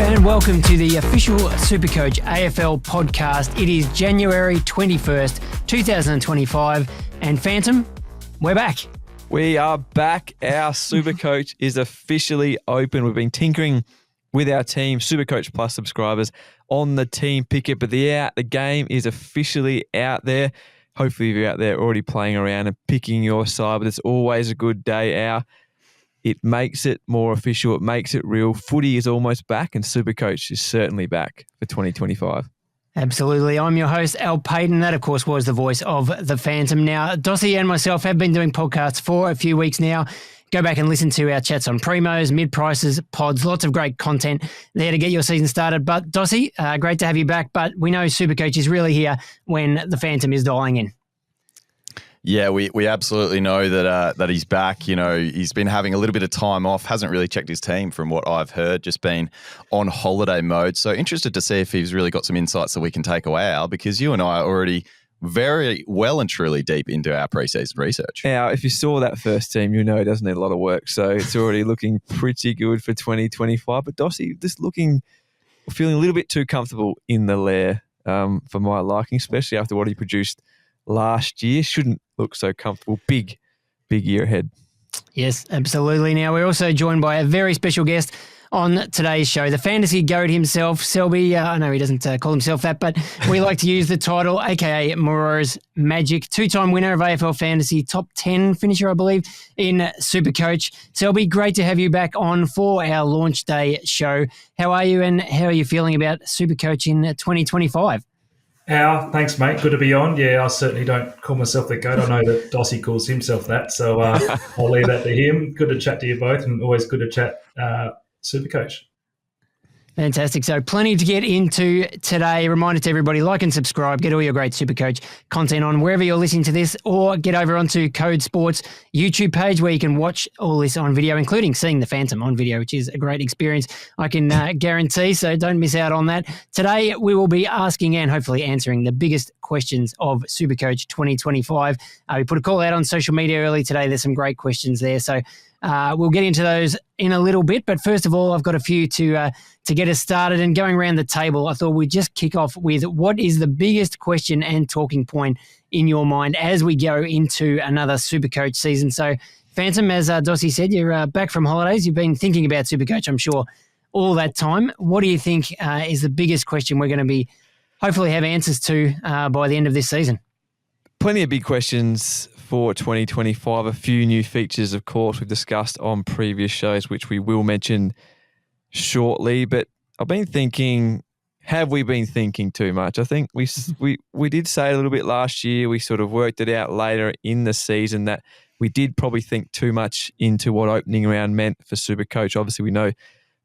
and welcome to the official SuperCoach AFL podcast. It is January 21st, 2025, and Phantom, we're back. We are back. Our SuperCoach is officially open. We've been tinkering with our team, SuperCoach Plus subscribers, on the team picket, but the game is officially out there. Hopefully you're out there already playing around and picking your side, but it's always a good day. It makes it more official. It makes it real. Footy is almost back, and SuperCoach is certainly back for 2025. Absolutely. I'm your host, Al Paton. That, of course, was the voice of the Phantom. Now, Dossie and myself have been doing podcasts for a few weeks now. Go back and listen to our chats on primos, mid-prices, pods, lots of great content there to get your season started. But, Dossie, great to have you back. But we know SuperCoach is really here when the Phantom is dialing in. Yeah, we absolutely know that he's back. You know, he's been having a little bit of time off, hasn't really checked his team from what I've heard, just been on holiday mode. So interested to see if he's really got some insights that we can take away, Al, because you and I are already very well and truly deep into our preseason research. Now, if you saw that first team, you know it doesn't need a lot of work. So it's already looking pretty good for 2025. But Dossie, just feeling a little bit too comfortable in the lair for my liking, especially after what he produced last year. Shouldn't look so comfortable. Big year ahead. Yes, absolutely. Now, we're also joined by a very special guest on today's show, the fantasy GOAT himself, Selby. I know he doesn't call himself that, but we like to use the title, aka Moreira's Magic. Two-time winner of AFL Fantasy, top 10 finisher, I believe, in SuperCoach. Selby, great to have you back on for our launch day show. How are you, and how are you feeling about SuperCoach in 2025? Al, thanks, mate. Good to be on. Yeah, I certainly don't call myself the GOAT. I know that Dossie calls himself that, so I'll leave that to him. Good to chat to you both, and always good to chat SuperCoach. Fantastic. So plenty to get into today. Reminder to everybody, like and subscribe. Get all your great SuperCoach content on wherever you're listening to this, or get over onto Code Sports YouTube page where you can watch all this on video, including seeing the Phantom on video, which is a great experience, I can guarantee. So don't miss out on that. Today, we will be asking and hopefully answering the biggest questions of SuperCoach 2025. We put a call out on social media early today. There's some great questions there. So we'll get into those in a little bit, but first of all, I've got a few to get us started. And going around the table, I thought we'd just kick off with what is the biggest question and talking point in your mind as we go into another SuperCoach season. So, Phantom, as Dossie said, you're back from holidays. You've been thinking about SuperCoach, I'm sure, all that time. What do you think is the biggest question we're going to be hopefully have answers to by the end of this season? Plenty of big questions for 2025. A few new features, of course, we've discussed on previous shows, which we will mention shortly. But I've been thinking, have we been thinking too much? I think we did say a little bit last year. We sort of worked it out later in the season that we did probably think too much into what opening round meant for SuperCoach. Obviously, we know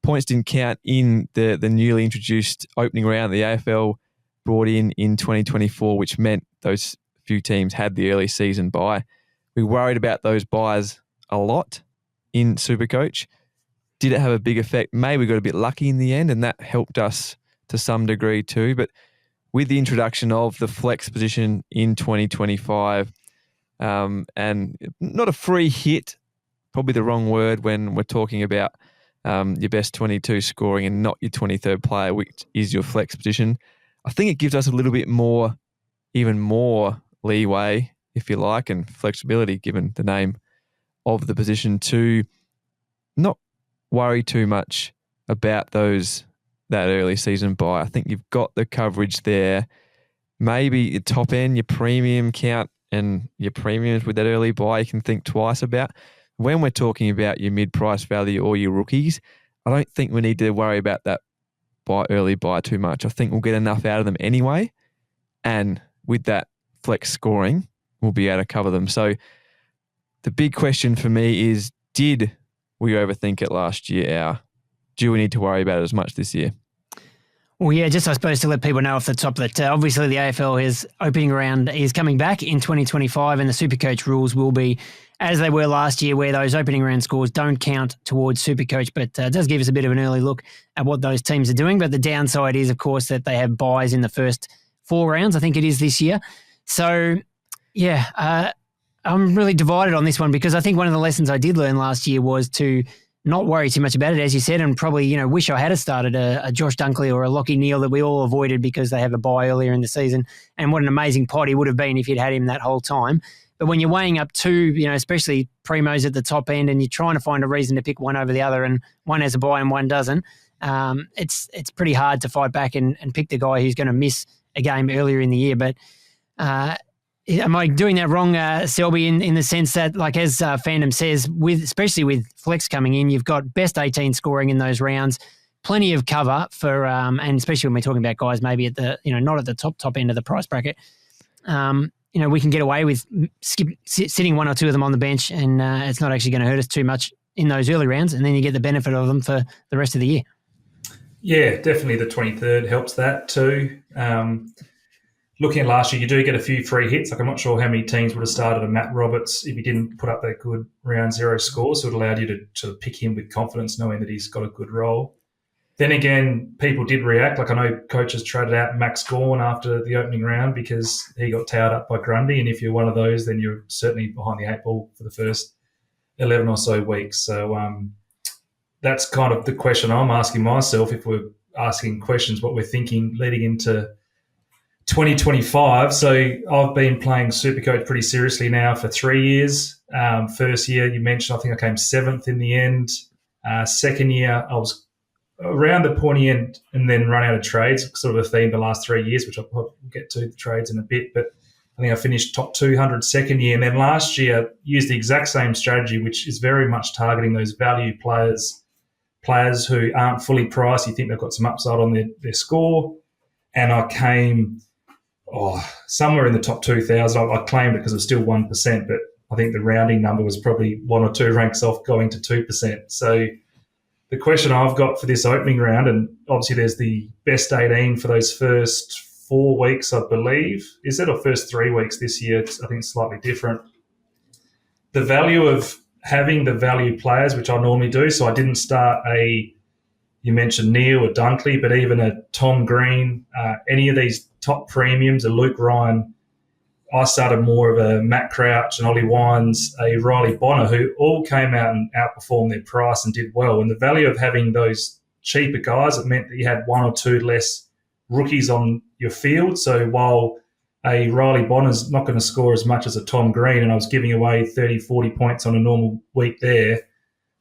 points didn't count in the newly introduced opening round the AFL brought in 2024, which meant those few teams had the early season bye. We worried about those buys a lot in SuperCoach. Did it have a big effect? Maybe we got a bit lucky in the end, and that helped us to some degree too. But with the introduction of the flex position in 2025, and not a free hit, probably the wrong word when we're talking about your best 22 scoring and not your 23rd player, which is your flex position. I think it gives us a little bit more, even more leeway, if you like, and flexibility, given the name of the position, to not worry too much about that early season buy. I think you've got the coverage there. Maybe your top end, your premium count, and your premiums with that early buy, you can think twice about. When we're talking about your mid-price value or your rookies, I don't think we need to worry about that early buy too much. I think we'll get enough out of them anyway, and with that flex scoring, we'll be able to cover them. So the big question for me is, did we overthink it last year, Al? Do we need to worry about it as much this year? Well, yeah, just I suppose to let people know off the top that obviously the AFL is opening round is coming back in 2025, and the SuperCoach rules will be as they were last year, where those opening round scores don't count towards SuperCoach, but it does give us a bit of an early look at what those teams are doing. But the downside is, of course, that they have buys in the first 4 rounds. I think it is this year. So, yeah, I'm really divided on this one, because I think one of the lessons I did learn last year was to not worry too much about it, as you said, and probably, wish I had started a Josh Dunkley or a Lockie Neal that we all avoided because they have a bye earlier in the season. And what an amazing pod he would have been if you'd had him that whole time. But when you're weighing up two, especially primos at the top end, and you're trying to find a reason to pick one over the other, and one has a bye and one doesn't, it's pretty hard to fight back and pick the guy who's going to miss a game earlier in the year. But am I doing that wrong, Selby, in the sense that, like as Fandom says, especially with flex coming in, you've got best 18 scoring in those rounds, plenty of cover for, and especially when we're talking about guys maybe at the, not at the top end of the price bracket. We can get away with sitting one or two of them on the bench, and it's not actually going to hurt us too much in those early rounds, and then you get the benefit of them for the rest of the year. Yeah, definitely the 23rd helps that too. Looking at last year, you do get a few free hits. Like I'm not sure how many teams would have started a Matt Roberts if he didn't put up that good round zero score, so it allowed you to pick him with confidence knowing that he's got a good role. Then again, people did react. Like I know coaches traded out Max Gawn after the opening round because he got towed up by Grundy. And if you're one of those, then you're certainly behind the eight ball for the first 11 or so weeks. So that's kind of the question I'm asking myself if we're asking questions, what we're thinking leading into 2025. So I've been playing SuperCoach pretty seriously now for 3 years. First year, you mentioned, I think I came 7th in the end. Second year, I was around the pointy end and then run out of trades, sort of a theme the last 3 years, which I'll get to the trades in a bit. But I think I finished top 200 second year. And then last year, used the exact same strategy, which is very much targeting those value players who aren't fully priced. You think they've got some upside on their score. And I came somewhere in the top 2,000. I claimed it because it was still 1%, but I think the rounding number was probably 1 or 2 ranks off going to 2%. So the question I've got for this opening round, and obviously there's the best 18 for those first 4 weeks, I believe. Is it, or first 3 weeks this year? I think it's slightly different. The value of having the value players, which I normally do, so I didn't start you mentioned Neil or Dunkley, but even a Tom Green, any of these top premiums, a Luke Ryan. I started more of a Matt Crouch, an Ollie Wines, a Riley Bonner, who all came out and outperformed their price and did well. And the value of having those cheaper guys, it meant that you had 1 or 2 less rookies on your field. So while a Riley Bonner's not going to score as much as a Tom Green, and I was giving away 30, 40 points on a normal week there,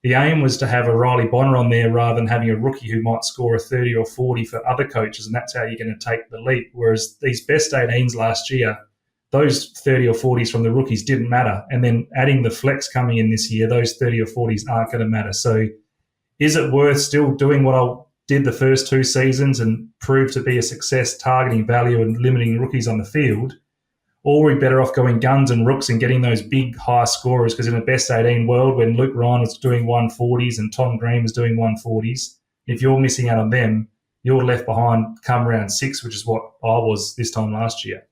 the aim was to have a Riley Bonner on there rather than having a rookie who might score a 30 or 40 for other coaches, and that's how you're going to take the leap. Whereas these best 18s last year, those 30 or 40s from the rookies didn't matter. And then adding the flex coming in this year, those 30 or 40s aren't going to matter. So is it worth still doing what I did the first 2 seasons and proved to be a success, targeting value and limiting rookies on the field? Or are we better off going guns and rooks and getting those big high scorers? Because in a best 18 world, when Luke Ryan was doing 140s and Tom Green was doing 140s, if you're missing out on them, you're left behind come round 6, which is what I was this time last year.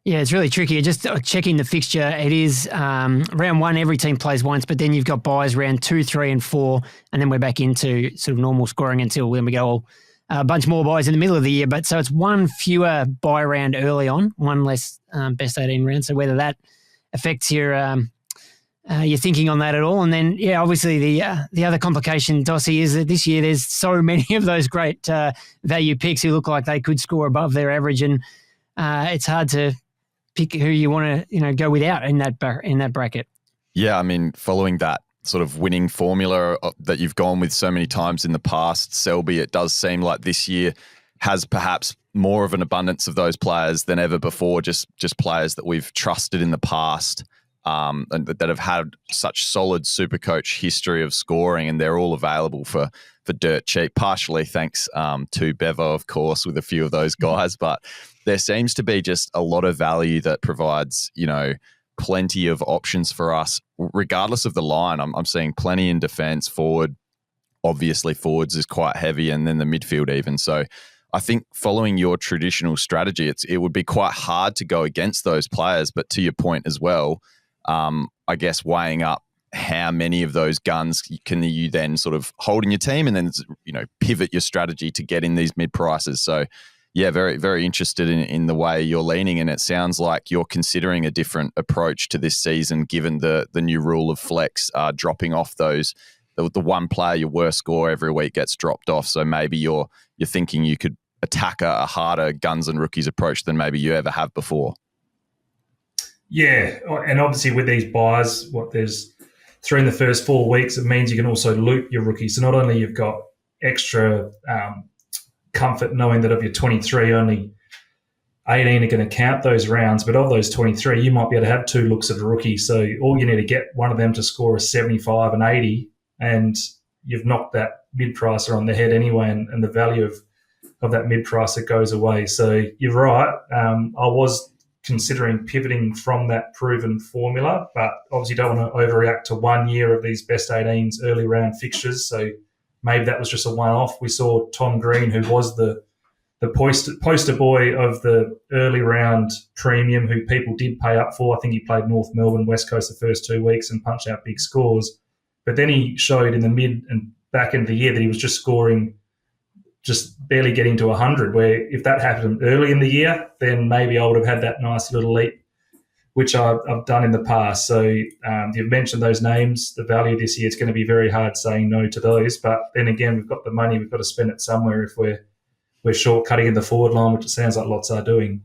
Yeah, it's really tricky. Just checking the fixture, it is round 1, every team plays once, but then you've got buys round 2, 3 and 4, and then we're back into sort of normal scoring until then we go a bunch more buys in the middle of the year. But so it's 1 fewer buy round early on, 1 less best 18 round. So whether that affects your thinking on that at all. And then, yeah, obviously the other complication, Dossie, is that this year there's so many of those great value picks who look like they could score above their average, and it's hard to pick who you want to go without in that bracket. Yeah, I mean, following that sort of winning formula that you've gone with so many times in the past, Selby, it does seem like this year has perhaps more of an abundance of those players than ever before, just players that we've trusted in the past and that have had such solid SuperCoach history of scoring, and they're all available for dirt cheap, partially thanks to Bevo, of course, with a few of those guys. But there seems to be just a lot of value that provides, plenty of options for us, regardless of the line. I'm seeing plenty in defence, forward. Obviously, forwards is quite heavy, and then the midfield even. So I think following your traditional strategy, it would be quite hard to go against those players. But to your point as well, I guess weighing up how many of those guns can you then sort of hold in your team and then, pivot your strategy to get in these mid prices. So Yeah, very, very interested in the way you're leaning, and it sounds like you're considering a different approach to this season, given the new rule of flex, dropping off those the one player, your worst score every week gets dropped off. So maybe you're thinking you could attack a harder guns and rookies approach than maybe you ever have before. Yeah, and obviously with these buys, there's 3 in the first 4 weeks, it means you can also loot your rookies. So not only you've got extra comfort knowing that of your 23, only 18 are going to count those rounds, but of those 23, you might be able to have 2 looks at a rookie. So all you need to get one of them to score a 75 and 80, and you've knocked that mid-pricer on the head anyway, and the value of that mid-pricer goes away. So you're right. I was considering pivoting from that proven formula, but obviously don't want to overreact to 1 year of these best 18s early round fixtures. So maybe that was just a one-off. We saw Tom Green, who was the poster boy of the early round premium, who people did pay up for. I think he played North Melbourne, West Coast the first 2 weeks and punched out big scores. But then he showed in the mid and back end of the year that he was just scoring, just barely getting to 100, where if that happened early in the year, then maybe I would have had that nice little leap, which I've done in the past. So you've mentioned those names. The value this year, it's going to be very hard saying no to those. But then again, we've got the money. We've got to spend it somewhere if we're shortcutting in the forward line, which it sounds like lots are doing.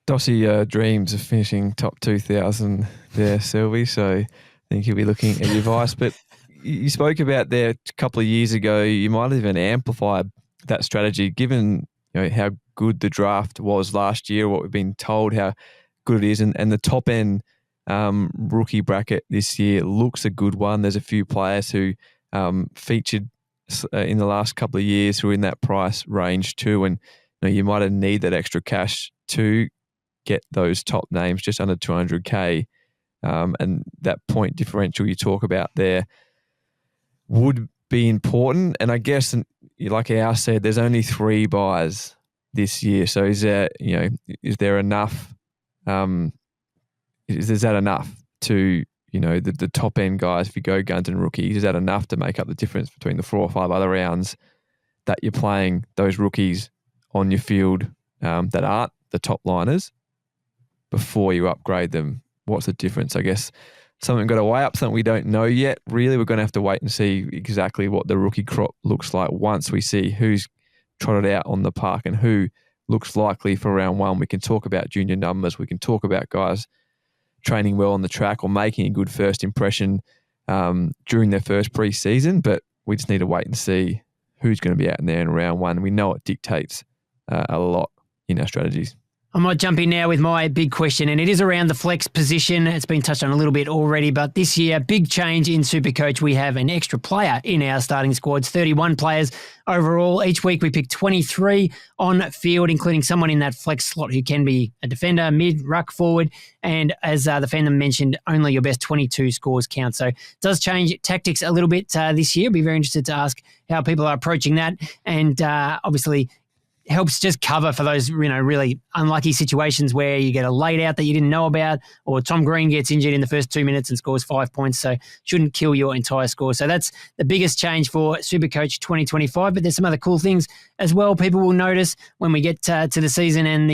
Dossie dreams of finishing top 2,000 there, Selby. So I think he'll be looking at your advice. But you spoke about there a couple of years ago, you might have even amplified that strategy, given how good the draft was last year, what we've been told, how good it is, and the top end rookie bracket this year looks a good one. There's a few players who featured in the last couple of years who are in that price range too, and you might have need that extra cash to get those top names just under 200k, and that point differential you talk about there would be important. And I guess, like Al said, there's only 3 buys this year. So is there enough? Is that enough to the top end guys? If you go guns and rookies, is that enough to make up the difference between the 4 or 5 other rounds that you're playing those rookies on your field that aren't the top liners before you upgrade them? What's the difference? I guess something got to weigh up, something we don't know yet. Really, we're going to have to wait and see exactly what the rookie crop looks like once we see who's trotted out on the park and who looks likely for round 1. We can talk about junior numbers. We can talk about guys training well on the track or making a good first impression during their first pre-season, but we just need to wait and see who's going to be out in there in round 1. We know it dictates a lot in our strategies. I might jump in now with my big question, and it is around the flex position. It's been touched on a little bit already, but this year, big change in SuperCoach. We have an extra player in our starting squads, 31 players overall. Each week we pick 23 on field, including someone in that flex slot who can be a defender, mid, ruck, forward, and as the fandom mentioned, only your best 22 scores count. So it does change tactics a little bit this year. Be very interested to ask how people are approaching that, and obviously helps just cover for those, really unlucky situations where you get a late out that you didn't know about, or Tom Green gets injured in the first 2 minutes and scores 5 points, so shouldn't kill your entire score. So that's the biggest change for SuperCoach 2025. But there's some other cool things as well. People will notice when we get to the season and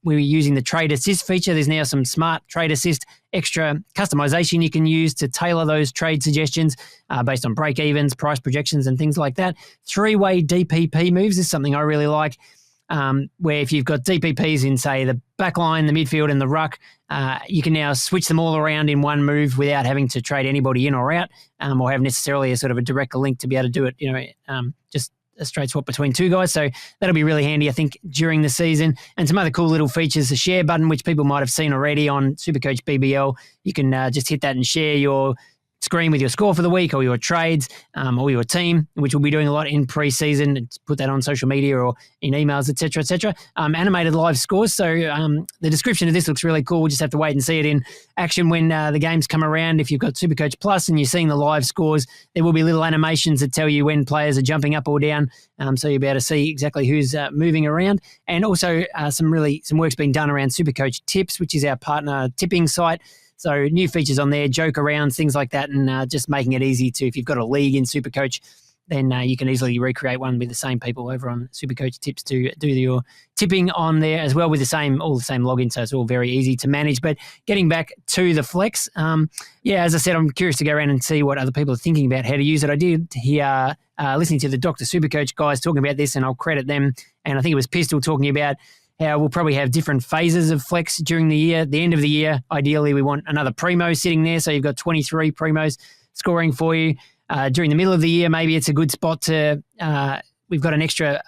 we're using the trade assist feature. There's now some smart trade assist extra customization you can use to tailor those trade suggestions based on break evens, price projections, and things like that. 3-way DPP moves is something I really like. Where if you've got DPPs in, say, the back line, the midfield, and the ruck, you can now switch them all around in one move without having to trade anybody in or out, or have necessarily a sort of a direct link to be able to do it, just a straight swap between 2 guys. So that'll be really handy, I think, during the season. And some other cool little features, the share button, which people might have seen already on SuperCoach BBL. You can just hit that and share your screen with your score for the week or your trades or your team, which we'll be doing a lot in pre-season. Put that on social media or in emails, et cetera, animated live scores. So the description of this looks really cool. We'll just have to wait and see it in action when the games come around. If you've got SuperCoach Plus and you're seeing the live scores, there will be little animations that tell you when players are jumping up or down, so you'll be able to see exactly who's moving around. And also some work's been done around SuperCoach Tips, which is our partner tipping site. So new features on there, joke arounds, things like that, and just making it easy to, if you've got a league in SuperCoach, then you can easily recreate one with the same people over on SuperCoach Tips to do your tipping on there as well with all the same login. So it's all very easy to manage. But getting back to the flex, as I said, I'm curious to go around and see what other people are thinking about how to use it. I did hear listening to the Dr. Supercoach guys talking about this, and I'll credit them. And I think it was Pistol talking about how we'll probably have different phases of flex during the year. The end of the year, ideally, we want another primo sitting there. So you've got 23 primos scoring for you. During the middle of the year, maybe it's a good spot to we've got an extra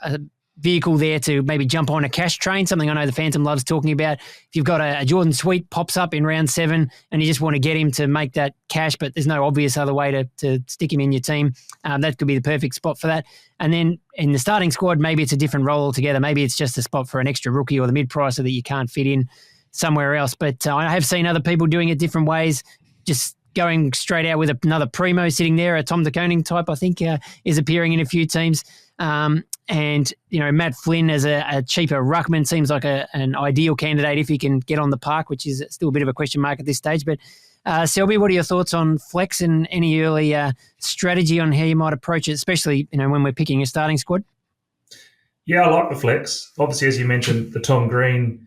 vehicle there to maybe jump on a cash train, something I know the Phantom loves talking about. If you've got a Jordan Sweet pops up in round 7 and you just want to get him to make that cash, but there's no obvious other way to stick him in your team, that could be the perfect spot for that. And then in the starting squad, maybe it's a different role altogether. Maybe it's just a spot for an extra rookie or the mid-pricer that you can't fit in somewhere else. But I have seen other people doing it different ways, just going straight out with another primo sitting there. A Tom DeConing type, I think, is appearing in a few teams. And, Matt Flynn as a cheaper ruckman seems like an ideal candidate if he can get on the park, which is still a bit of a question mark at this stage. But, Selby, what are your thoughts on flex and any early strategy on how you might approach it, especially, when we're picking a starting squad? Yeah, I like the flex. Obviously, as you mentioned, the Tom Green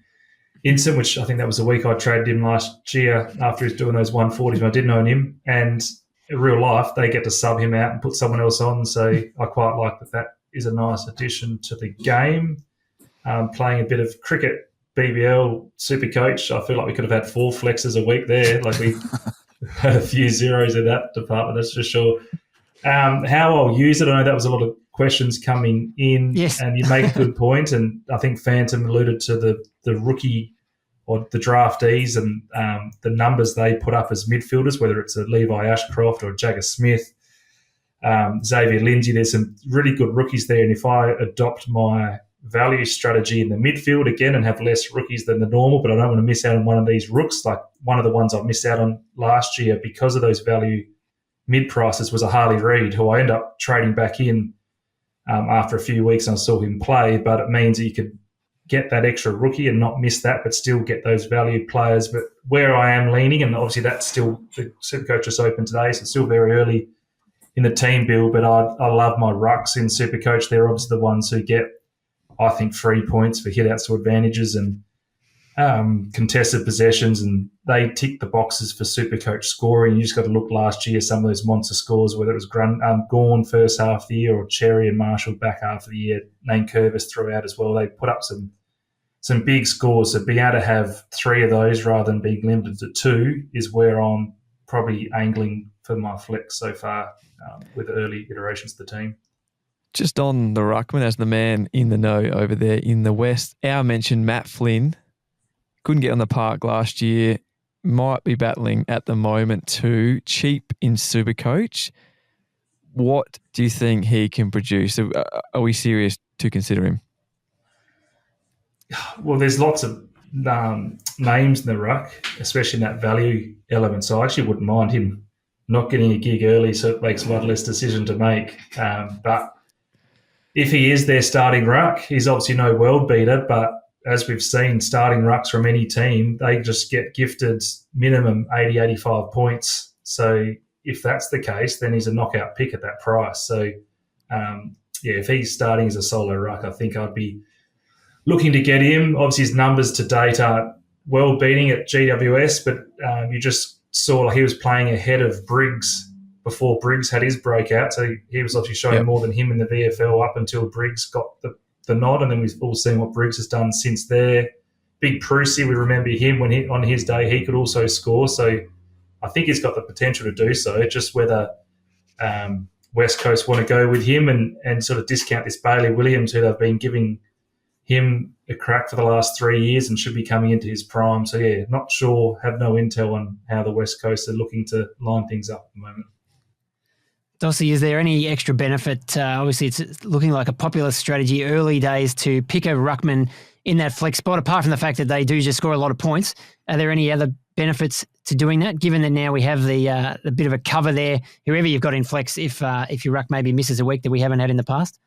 incident, which I think that was the week I traded him last year after he was doing those 140s when I didn't own him. And in real life, they get to sub him out and put someone else on. So I quite like that is a nice addition to the game. Playing a bit of cricket, BBL, Supercoach, I feel like we could have had 4 flexes a week there. Like we had a few zeros in that department, that's for sure. How I'll use it, I know that was a lot of questions coming in. Yes. And you make a good point. And I think Phantom alluded to the rookie or the draftees and the numbers they put up as midfielders, whether it's a Levi Ashcroft or Jagger Smith, Xavier Lindsay. There's some really good rookies there. And if I adopt my value strategy in the midfield again and have less rookies than the normal, but I don't want to miss out on one of these rooks, like one of the ones I missed out on last year because of those value mid-prices was a Harley Reid, who I end up trading back in after a few weeks, and I saw him play. But it means that you could get that extra rookie and not miss that, but still get those valued players. But where I am leaning, and obviously that's still the Supercoach just open today, so it's still very early in the team build, but I love my rucks in Supercoach. They're obviously the ones who get, I think, free points for hit-outs to advantages and contested possessions, and they tick the boxes for Supercoach scoring. You just got to look last year, some of those monster scores, whether it was Gawn first half of the year or Cherry and Marshall back half of the year, Nane Curvis throughout as well. They put up some big scores. So being able to have 3 of those rather than being limited to 2 is where I'm probably angling for my flex so far with early iterations of the team. Just on the ruckman, as the man in the know over there in the West, our mentioned Matt Flynn couldn't get on the park last year, might be battling at the moment too, cheap in Supercoach. What do you think he can produce? Are we serious to consider him? Well, there's lots of names in the ruck, especially in that value element. So I actually wouldn't mind him not getting a gig early, so it makes one less decision to make. But if he is their starting ruck, he's obviously no world beater, but as we've seen, starting rucks from any team, they just get gifted minimum 80, 85 points. So if that's the case, then he's a knockout pick at that price. So, if he's starting as a solo ruck, I think I'd be looking to get him. Obviously, his numbers to date aren't well beating at GWS, but you just saw like he was playing ahead of Briggs before Briggs had his breakout. So he was obviously showing more than him in the VFL up until Briggs got the nod, and then we've all seen what Briggs has done since there. Big Prusy, we remember him when on his day he could also score. So I think he's got the potential to do so. Just whether West Coast want to go with him and sort of discount this Bailey Williams, who they've been giving him a crack for the last 3 years and should be coming into his prime. So, not sure, have no intel on how the West Coast are looking to line things up at the moment. Dossie, is there any extra benefit? Obviously, it's looking like a popular strategy early days to pick a ruckman in that flex spot, apart from the fact that they do just score a lot of points. Are there any other benefits to doing that, given that now we have the bit of a cover there, whoever you've got in flex, if your ruck maybe misses a week that we haven't had in the past?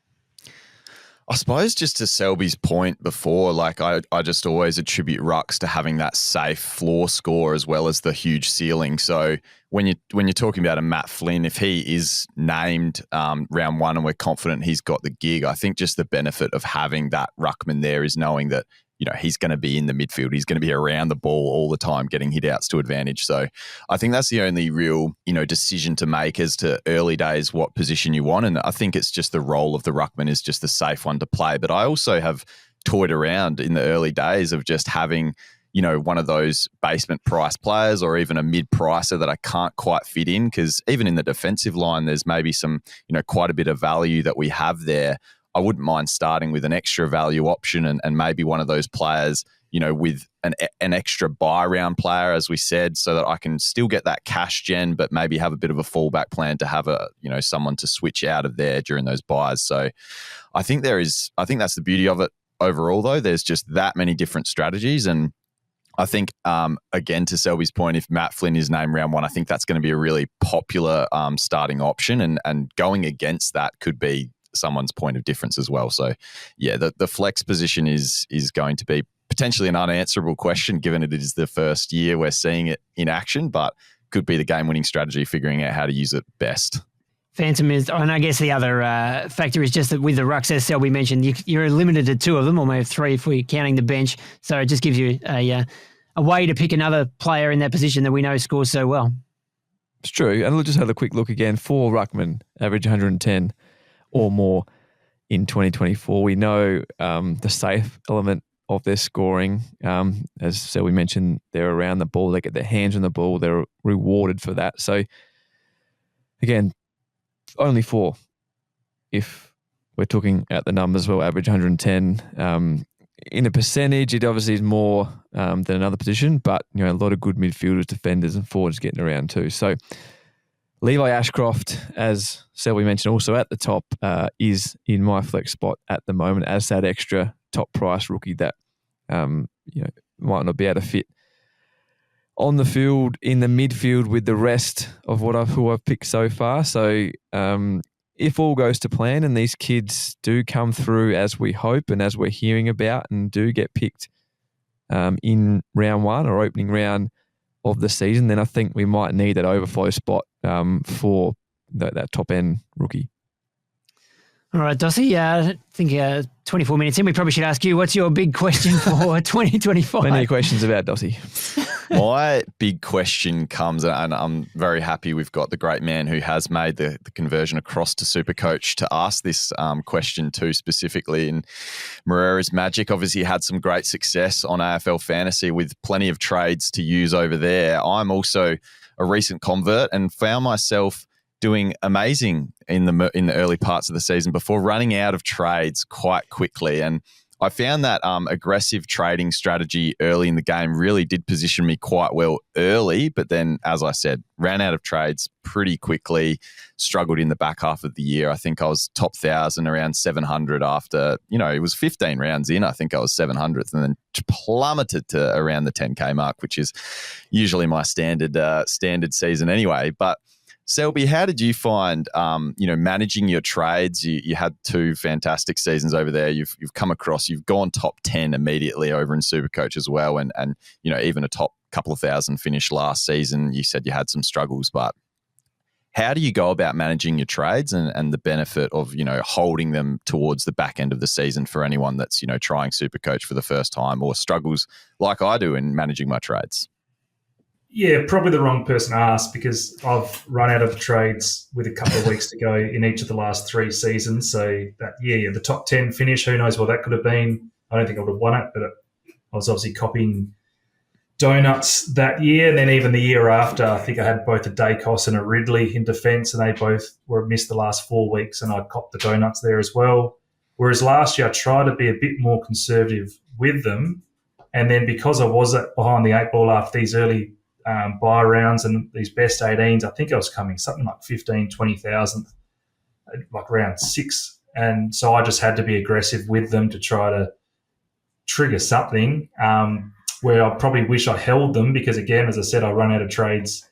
I suppose just to Selby's point before, like I just always attribute rucks to having that safe floor score as well as the huge ceiling. So when you're talking about a Matt Flynn, if he is named round one and we're confident he's got the gig, I think just the benefit of having that ruckman there is knowing that, you know, he's going to be in the midfield. He's going to be around the ball all the time, getting hit outs to advantage. So I think that's the only real, you know, decision to make as to early days what position you want. And I think it's just the role of the ruckman is just the safe one to play. But I also have toyed around in the early days of just having, you know, one of those basement price players or even a mid-pricer that I can't quite fit in, because even in the defensive line, there's maybe some, you know, quite a bit of value that we have there. I wouldn't mind starting with an extra value option and maybe one of those players, you know, with an extra buy round player, as we said, so that I can still get that cash gen, but maybe have a bit of a fallback plan to have a, you know, someone to switch out of there during those buys. So I think that's the beauty of it overall, though. There's just that many different strategies. And I think, again, to Selby's point, if Matt Flynn is named round one, I think that's going to be a really popular starting option, and going against that could be someone's point of difference as well. So yeah, the flex position is going to be potentially an unanswerable question, given it is the first year we're seeing it in action, but could be the game-winning strategy, figuring out how to use it best. Phantom is, and I guess the other factor is just that with the rucks, as Selby mentioned, you're limited to two of them, or maybe three if we're counting the bench. So it just gives you a way to pick another player in that position that we know scores so well. It's true. And we'll just have a quick look again. 4 ruckmen, average 110 or more in 2024. We know the safe element of their scoring. As Selby mentioned, they're around the ball. They get their hands on the ball. They're rewarded for that. So again, only 4 if we're talking at the numbers. Well, average 110. In a percentage, it obviously is more than another position, but you know, a lot of good midfielders, defenders, and forwards getting around too. So Levi Ashcroft, as Selby mentioned, also at the top, is in my flex spot at the moment as that extra top price rookie that you know, might not be able to fit on the field in the midfield with the rest of who I've picked so far. So if all goes to plan and these kids do come through as we hope and as we're hearing about and do get picked in round one or opening round of the season, then I think we might need that overflow spot for that top end rookie. All right, Dossie, I think 24 minutes in, we probably should ask you, what's your big question for 2025? Plenty of questions about Dossie. My big question comes, and I'm very happy we've got the great man who has made the conversion across to SuperCoach to ask this question too, specifically. And Moreira's Magic obviously had some great success on AFL Fantasy with plenty of trades to use over there. I'm also a recent convert and found myself doing amazing in the early parts of the season before running out of trades quite quickly. And I found that aggressive trading strategy early in the game really did position me quite well early, but then, as I said, ran out of trades pretty quickly, struggled in the back half of the year. I think I was top 1,000, around 700 after, you know, it was 15 rounds in. I think I was 700th and then plummeted to around the 10K mark, which is usually my standard season anyway. But Selby, how did you find, managing your trades? You had 2 fantastic seasons over there. You've come across, you've gone top 10 immediately over in SuperCoach as well. And you know, even a top couple of thousand finish last season. You said you had some struggles, but how do you go about managing your trades and the benefit of, you know, holding them towards the back end of the season for anyone that's, you know, trying SuperCoach for the first time or struggles like I do in managing my trades? Yeah, probably the wrong person to ask, because I've run out of trades with a couple of weeks to go in each of the last 3 seasons. So that year, the top 10 finish, who knows what that could have been. I don't think I would have won it, but I was obviously copying donuts that year. And then even the year after, I think I had both a Dacos and a Ridley in defence, and they both were missed the last 4 weeks, and I copped the donuts there as well. Whereas last year, I tried to be a bit more conservative with them. And then because I was behind the 8 ball after these early buy rounds and these best 18s, I think I was coming something like 15, 20,000, like round 6. And so I just had to be aggressive with them to try to trigger something where I probably wish I held them, because, again, as I said, I run out of trades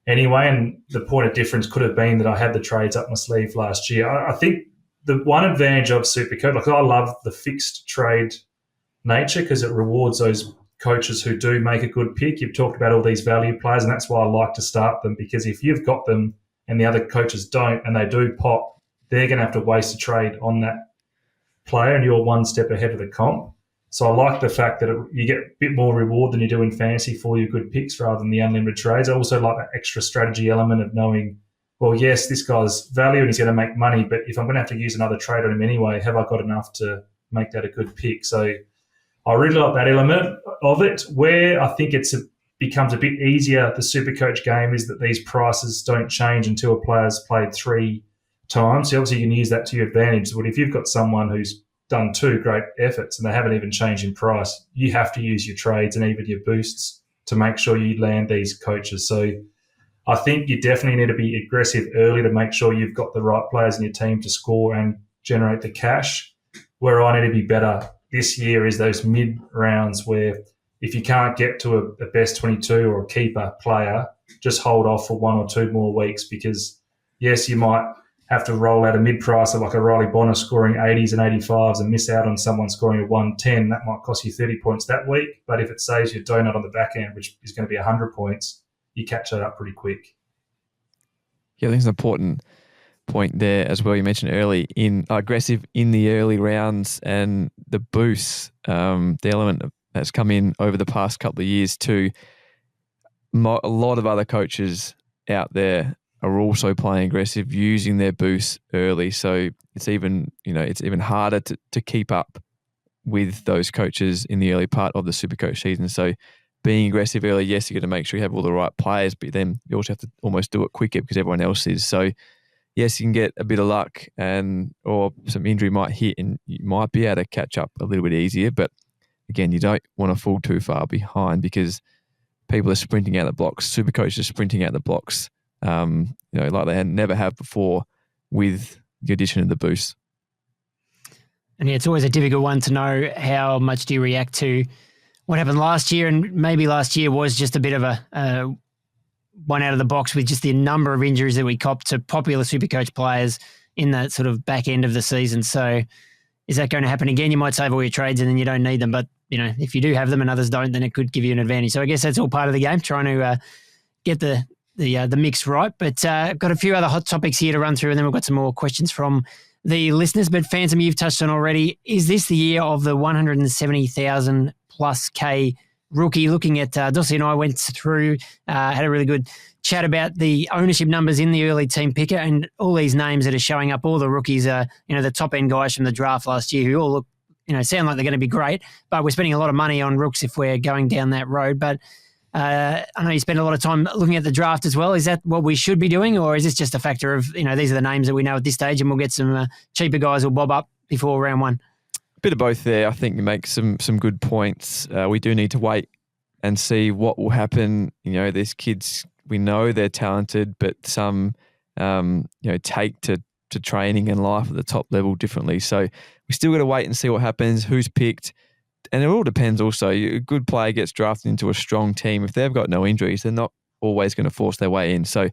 anyway. And the point of difference could have been that I had the trades up my sleeve last year. I think the one advantage of SuperCoach, like I love the fixed trade nature because it rewards those coaches who do make a good pick. You've talked about all these value players, and that's why I like to start them, because if you've got them and the other coaches don't, and they do pop, they're going to have to waste a trade on that player, and you're one step ahead of the comp. So I like the fact that you get a bit more reward than you do in fantasy for your good picks rather than the unlimited trades. I also like that extra strategy element of knowing, well, yes, this guy's value and he's going to make money, but if I'm going to have to use another trade on him anyway, have I got enough to make that a good pick? So I really like that element of it. Where I think becomes a bit easier, the SuperCoach game, is that these prices don't change until a player's played 3 times. So obviously you can use that to your advantage. But if you've got someone who's done 2 great efforts and they haven't even changed in price, you have to use your trades and even your boosts to make sure you land these coaches. So I think you definitely need to be aggressive early to make sure you've got the right players in your team to score and generate the cash. Where I need to be better this year is those mid rounds where if you can't get to a best 22 or a keeper player, just hold off for 1 or 2 more weeks, because yes, you might have to roll out a mid-pricer like a Riley Bonner scoring 80s and 85s and miss out on someone scoring a 110. That might cost you 30 points that week. But if it saves your donut on the back end, which is going to be 100 points, you catch that up pretty quick. Yeah, I think it's an important point there as well. You mentioned early in aggressive in the early rounds and the boosts, the element that's come in over the past couple of years too. A lot of other coaches out there are also playing aggressive, using their boosts early. So it's even harder to keep up with those coaches in the early part of the SuperCoach season. So being aggressive early, yes, you're going to make sure you have all the right players, but then you also have to almost do it quicker because everyone else is. So yes, you can get a bit of luck or some injury might hit and you might be able to catch up a little bit easier. But again, you don't want to fall too far behind because people are sprinting out the blocks. SuperCoach is sprinting out the blocks, like they never have before with the addition of the boost. And yeah, it's always a difficult one to know how much do you react to what happened last year. And maybe last year was just a bit of a one out of the box with just the number of injuries that we copped to popular SuperCoach players in that sort of back end of the season. So is that going to happen again? You might save all your trades and then you don't need them. But, if you do have them and others don't, then it could give you an advantage. So I guess that's all part of the game, trying to get the mix right. But I've got a few other hot topics here to run through, and then we've got some more questions from the listeners. But Phantom, you've touched on already. Is this the year of the 170,000 plus K rookie? Looking at Dossie and I went through, had a really good chat about the ownership numbers in the early team picker, and all these names that are showing up. All the rookies are, the top end guys from the draft last year who all look, sound like they're going to be great. But we're spending a lot of money on rooks if we're going down that road. But I know you spend a lot of time looking at the draft as well. Is that what we should be doing, or is this just a factor of, these are the names that we know at this stage and we'll get some cheaper guys who'll bob up before round 1? Bit of both there. I think you make some good points. We do need to wait and see what will happen. These kids, we know they're talented, but some, take to training and life at the top level differently. So we still got to wait and see what happens, who's picked. And it all depends also. A good player gets drafted into a strong team. If they've got no injuries, they're not always going to force their way in. So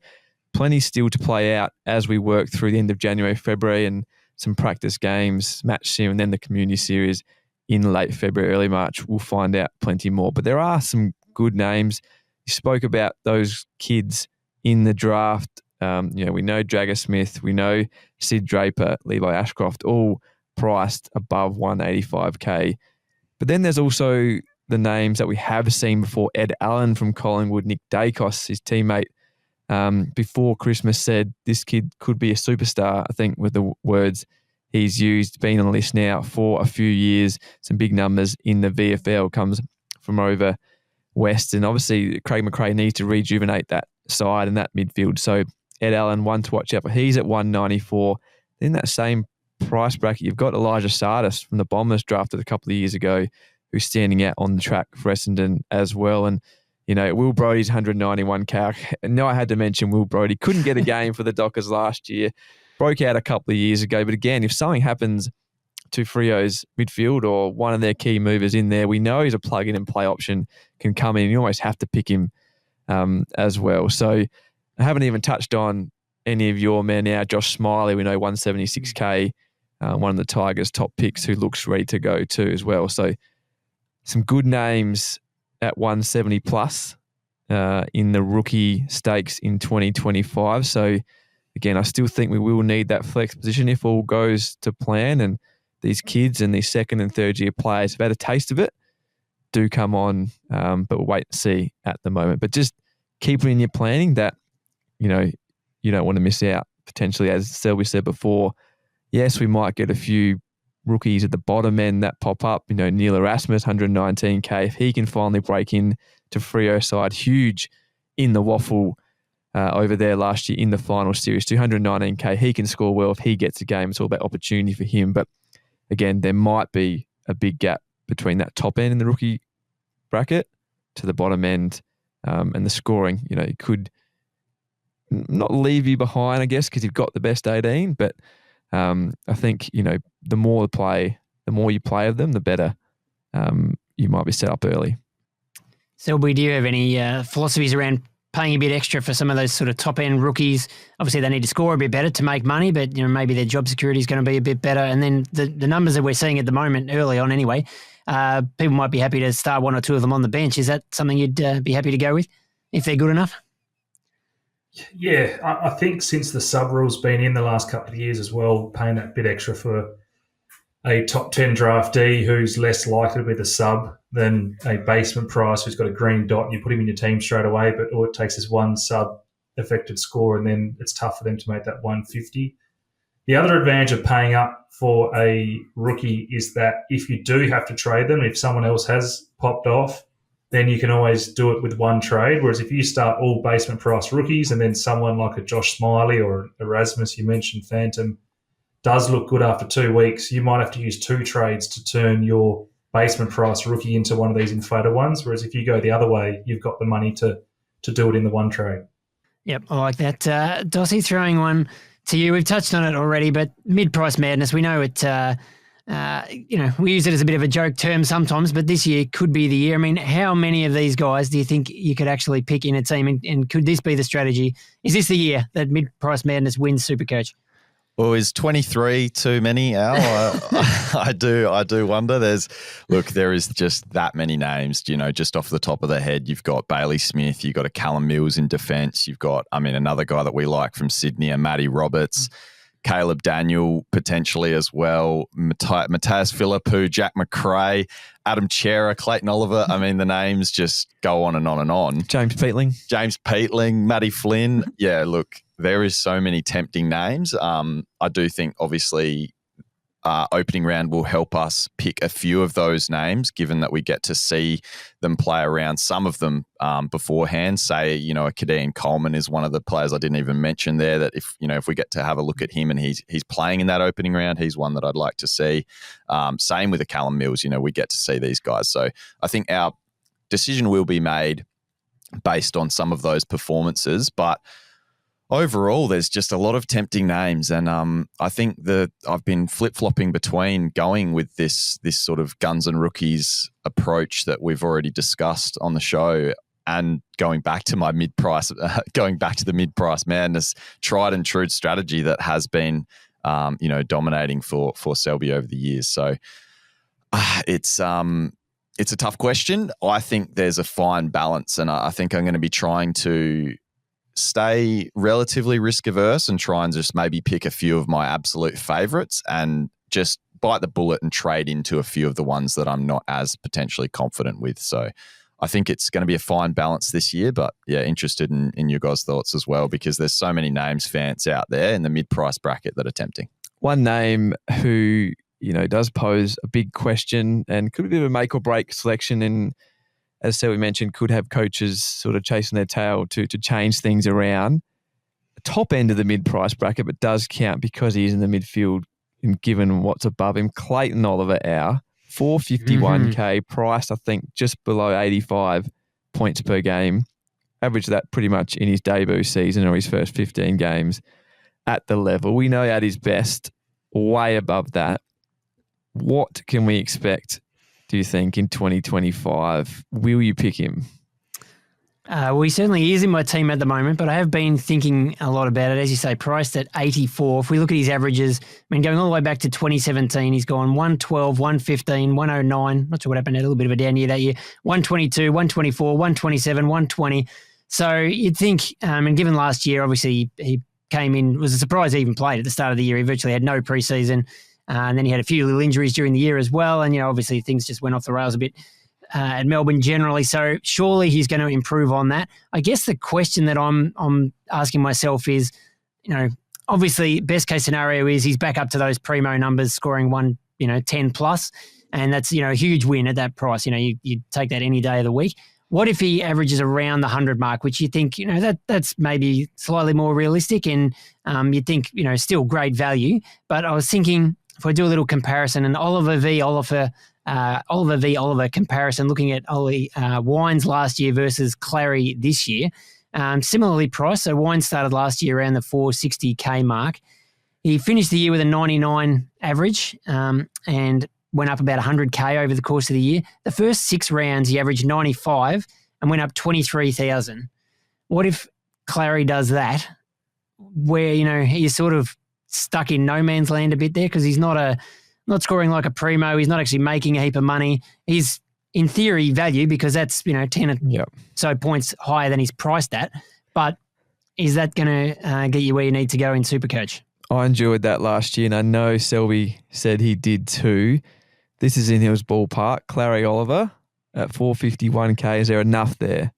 plenty still to play out as we work through the end of January, February, and some practice games, match sim, and then the community series in late February, early March. We'll find out plenty more. But there are some good names. You spoke about those kids in the draft. We know Jagger Smith, we know Sid Draper, Levi Ashcroft, all priced above 185K. But then there's also the names that we have seen before. Ed Allen from Collingwood, Nick Dacos, his teammate, before Christmas said this kid could be a superstar, I think, with the words he's used, been on the list now for a few years, some big numbers in the VFL, comes from over west. And obviously Craig McRae needs to rejuvenate that side and that midfield. So Ed Allen, one to watch out for. He's at 194. In that same price bracket, you've got Elijah Sardis from the Bombers, drafted a couple of years ago, who's standing out on the track for Essendon as well. And, Will Brodie's 191K. No, I had to mention Will Brodie. Couldn't get a game for the Dockers last year. Broke out a couple of years ago. But again, if something happens to Frio's midfield or one of their key movers in there, we know he's a plug-in and play option, can come in. You almost have to pick him as well. So I haven't even touched on any of your men now. Josh Smiley, we know 176K one of the Tigers' top picks who looks ready to go too as well. So some good names at 170 plus in the rookie stakes in 2025. So again, I still think we will need that flex position if all goes to plan, and these kids and these second and third year players have had a taste of it, do come on, but we'll wait and see at the moment. But just keep it in your planning that, you don't want to miss out potentially, as Selby said before. Yes, we might get a few rookies at the bottom end that pop up. Neil Erasmus, 119K. If he can finally break in to Freo side, huge in the waffle over there last year in the final series, 219K. He can score well if he gets a game. It's all about opportunity for him. But again, there might be a big gap between that top end in the rookie bracket to the bottom end, and the scoring. It could not leave you behind, I guess, because you've got the best 18. But I think, the more you play of them, the better you might be set up early. Selby, do you have any philosophies around paying a bit extra for some of those sort of top-end rookies? Obviously, they need to score a bit better to make money, but maybe their job security is going to be a bit better. And then the numbers that we're seeing at the moment, early on anyway, people might be happy to start one or two of them on the bench. Is that something you'd be happy to go with if they're good enough? Yeah, I think since the sub rule's been in the last couple of years as well, paying that bit extra for a top 10 draftee who's less likely to be the sub than a basement price who's got a green dot and you put him in your team straight away, but all it takes is one sub affected score and then it's tough for them to make that 150. The other advantage of paying up for a rookie is that if you do have to trade them, if someone else has popped off, then you can always do it with one trade. Whereas if you start all basement price rookies and then someone like a Josh Smiley or Erasmus, you mentioned Phantom, does look good after 2 weeks, you might have to use 2 trades to turn your basement price rookie into one of these inflated ones. Whereas if you go the other way, you've got the money to do it in the one trade. Yep, I like that. Dossie, throwing one to you. We've touched on it already, but mid-price madness, we know it, we use it as a bit of a joke term sometimes, but this year could be the year. I mean, how many of these guys do you think you could actually pick in a team, and could this be the strategy? Is this the year that mid-price madness wins SuperCoach? Well, is 23 too many, Al? I do wonder. There is just that many names, just off the top of the head. You've got Bailey Smith, you've got a Callum Mills in defence. You've got, another guy that we like from Sydney, a Matty Roberts, Caleb Daniel potentially as well, Matthias Philippou, Jack McRae, Adam Chera, Clayton Oliver. The names just go on and on and on. James Peatling, Matty Flynn. Yeah, look, there is so many tempting names. I do think, obviously, opening round will help us pick a few of those names, given that we get to see them play around some of them beforehand. Say, a Kadeem Coleman is one of the players I didn't even mention there, that if we get to have a look at him and he's playing in that opening round, he's one that I'd like to see. Same with the Callum Mills, we get to see these guys. So I think our decision will be made based on some of those performances, but overall, there's just a lot of tempting names, and I think that I've been flip-flopping between going with this sort of guns and rookies approach that we've already discussed on the show, and going back to the mid-price madness, tried and true strategy that has been, dominating for Selby over the years. So it's a tough question. I think there's a fine balance, and I think I'm going to be trying to stay relatively risk averse and try and just maybe pick a few of my absolute favourites and just bite the bullet and trade into a few of the ones that I'm not as potentially confident with. So I think it's going to be a fine balance this year, but yeah, interested in your guys' thoughts as well, because there's so many names fans out there in the mid-price bracket that are tempting. One name who, does pose a big question and could be a bit of a make or break selection, and as Selby mentioned, could have coaches sort of chasing their tail to change things around. The top end of the mid-price bracket, but does count because he is in the midfield and given what's above him. Clayton Oliver, our 451K, priced, I think, just below 85 points per game. Averaged that pretty much in his debut season or his first 15 games at the level. We know at his best, way above that. What can we expect, do you think, in 2025? Will you pick him? Well, he certainly is in my team at the moment, but I have been thinking a lot about it. As you say, priced at 84. If we look at his averages, I mean, going all the way back to 2017, he's gone 112, 115, 109. Not sure what happened. A little bit of a down year that year. 122, 124, 127, 120. So you'd think, and given last year, obviously he came in, was a surprise he even played at the start of the year. He virtually had no preseason. And then he had a few little injuries during the year as well. And, obviously things just went off the rails a bit at Melbourne generally. So surely he's going to improve on that. I guess the question that I'm asking myself is, obviously best case scenario is he's back up to those primo numbers, scoring 10 plus. And that's, a huge win at that price. You take that any day of the week. What if he averages around the 100 mark, which you think, that's maybe slightly more realistic and you'd think, still great value. But I was thinking if I do a little comparison, an Oliver v. Oliver comparison, looking at Ollie Wines last year versus Clary this year, similarly priced. So Wines started last year around the 460K mark. He finished the year with a 99 average and went up about 100K over the course of the year. The first 6 rounds, he averaged 95 and went up 23,000. What if Clary does that, where, he's sort of stuck in no man's land a bit there because he's not scoring like a primo. He's not actually making a heap of money. He's, in theory, value because that's, 10 or so points higher than he's priced at. But is that going to get you where you need to go in SuperCoach? I enjoyed that last year, and I know Selby said he did too. This is in his ballpark. Clary Oliver at 451K. Is there enough there?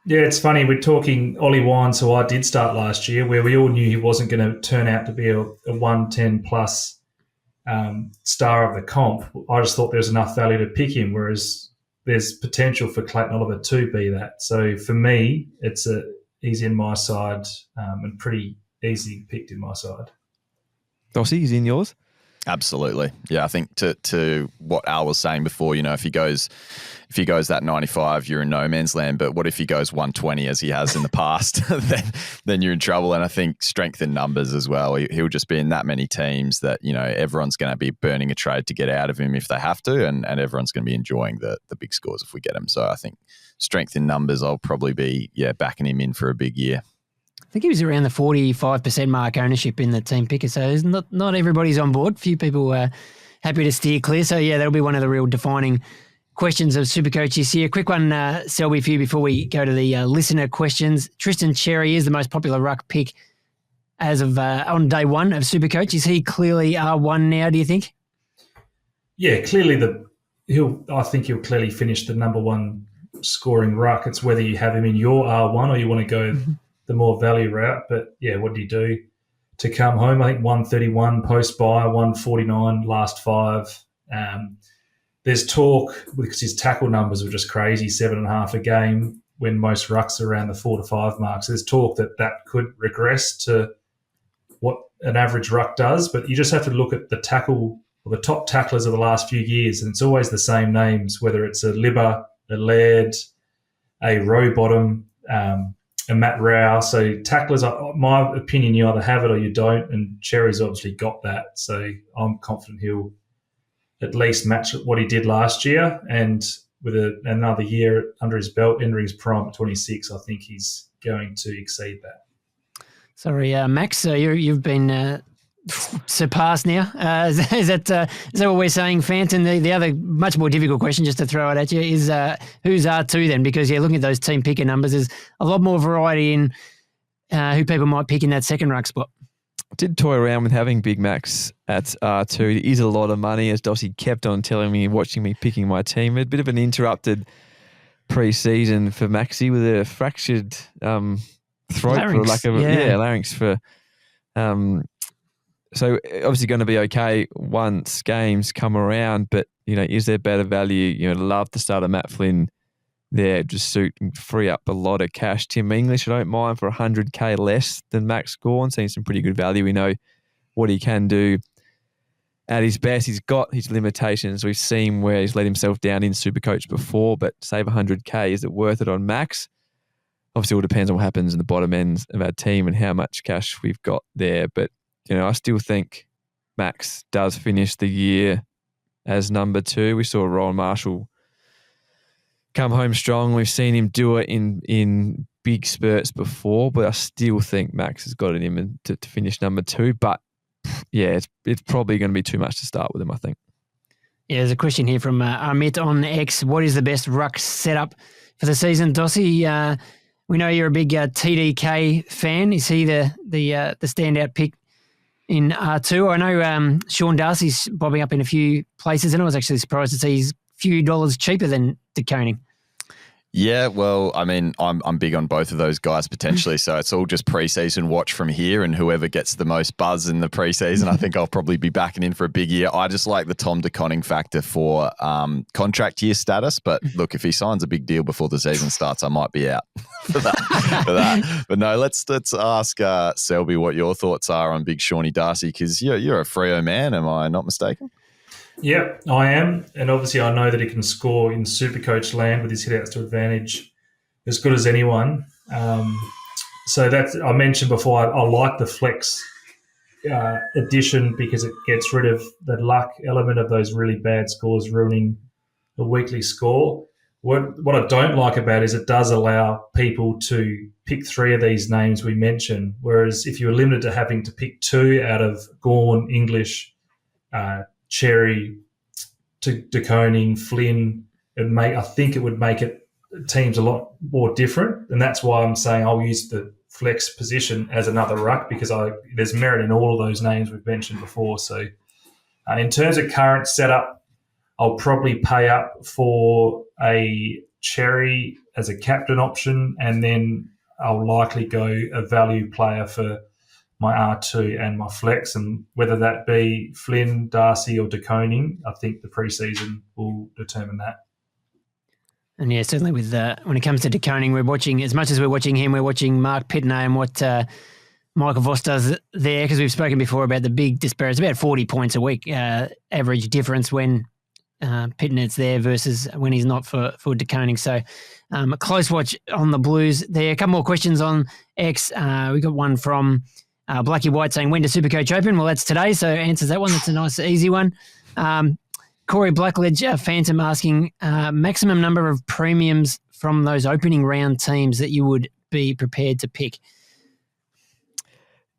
Yeah, it's funny. We're talking Ollie Wines, who I did start last year, where we all knew he wasn't going to turn out to be a 110 plus star of the comp. I just thought there was enough value to pick him, whereas there's potential for Clayton Oliver to be that. So for me, he's in my side and pretty easy picked in my side. Dossie, he's in yours? Absolutely. Yeah, I think to what Al was saying before, if he goes that 95, you're in no man's land. But what if he goes 120 as he has in the past? then you're in trouble. And I think strength in numbers as well. He'll just be in that many teams that, everyone's going to be burning a trade to get out of him if they have to. And everyone's going to be enjoying the big scores if we get him. So I think strength in numbers, I'll probably be, backing him in for a big year. I think he was around the 45% mark ownership in the team picker, so not everybody's on board. Few people are happy to steer clear. So, that'll be one of the real defining questions of SuperCoach this year. Quick one, Selby, for you before we go to the listener questions. Tristan Cherry is the most popular ruck pick as of on day one of SuperCoach. Is he clearly R1 now, do you think? Yeah, clearly I think he'll clearly finish the number one scoring ruck. It's whether you have him in your R1 or you want to go the more value route. But what did he do to come home? I think 131 post buy, 149 last 5. There's talk because his tackle numbers were just crazy, 7.5 a game when most rucks are around the 4 to 5 marks. There's talk that could regress to what an average ruck does, but you just have to look at the tackle or the top tacklers of the last few years, and it's always the same names, whether it's a Libba, a Laird, a Rowbottom, and Matt Rao. So tacklers, my opinion, you either have it or you don't, and Cherry's obviously got that. So I'm confident he'll at least match what he did last year, and with another year under his belt, entering his prime at 26, I think he's going to exceed that. Sorry, Max, you've been surpassed now. Is that what we're saying, Phantom? The other much more difficult question, just to throw it at you, is who's R2 then? Because looking at those team picker numbers, there's a lot more variety in who people might pick in that second ruck spot. I did toy around with having Big Max at R2. It is a lot of money, as Dossie kept on telling me, watching me picking my team. A bit of an interrupted pre-season for Maxi with a fractured throat, larynx, for lack of larynx for. So obviously going to be okay once games come around, but is there better value? Love to start a Matt Flynn there, just suit and free up a lot of cash. Tim English, I don't mind for 100K less than Max Gorn, seeing some pretty good value. We know what he can do at his best. He's got his limitations. We've seen where he's let himself down in SuperCoach before, but save 100K, is it worth it on Max? Obviously, it all depends on what happens in the bottom ends of our team and how much cash we've got there, but I still think Max does finish the year as number 2. We saw Ron Marshall come home strong. We've seen him do it in big spurts before, but I still think Max has got it in him to finish number 2. But yeah, it's probably going to be too much to start with him, I think. Yeah, there's a question here from Amit on X. What is the best ruck setup for the season? Dossie, we know you're a big TDK fan. Is he the standout pick in R2? I know Sean Darcy's bobbing up in a few places, and I was actually surprised to see he's a few dollars cheaper than De Koning. Yeah, well, I mean, I'm big on both of those guys potentially, so it's all just preseason watch from here, and whoever gets the most buzz in the preseason, I think I'll probably be backing in for a big year. I just like the Tom De Koning factor for contract year status, but look, if he signs a big deal before the season starts, I might be out for that. But no, let's ask Selby what your thoughts are on Big Shawnee Darcy, because you're a Freo man, am I not mistaken? Yeah, I am. And obviously I know that he can score in Supercoach land with his hit-outs to advantage as good as anyone. So that's, I mentioned before, I like the flex addition because it gets rid of the luck element of those really bad scores ruining the weekly score. What I don't like about it is it does allow people to pick 3 of these names we mentioned, whereas if you were limited to having to pick 2 out of Gawn, English, Cherry, De Koning, Flynn, I think it would make it teams a lot more different, and that's why I'm saying I'll use the flex position as another ruck because there's merit in all of those names we've mentioned before. So in terms of current setup, I'll probably pay up for a Cherry as a captain option, and then I'll likely go a value player for my R2 and my flex, and whether that be Flynn, Darcy or De Koning, I think the preseason will determine that. And yeah, certainly with when it comes to De Koning, we're watching, as much as we're watching him, we're watching Mark Pitney and what Michael Voss does there, because we've spoken before about the big disparity. It's about 40 points a week average difference when Pitney's there versus when he's not for De Koning. So a close watch on the Blues there. A couple more questions on X. We got one from Blackie White saying, when does Supercoach open? Well, that's today, so answers that one. That's a nice, easy one. Corey Blackledge, Phantom, asking maximum number of premiums from those opening round teams that you would be prepared to pick.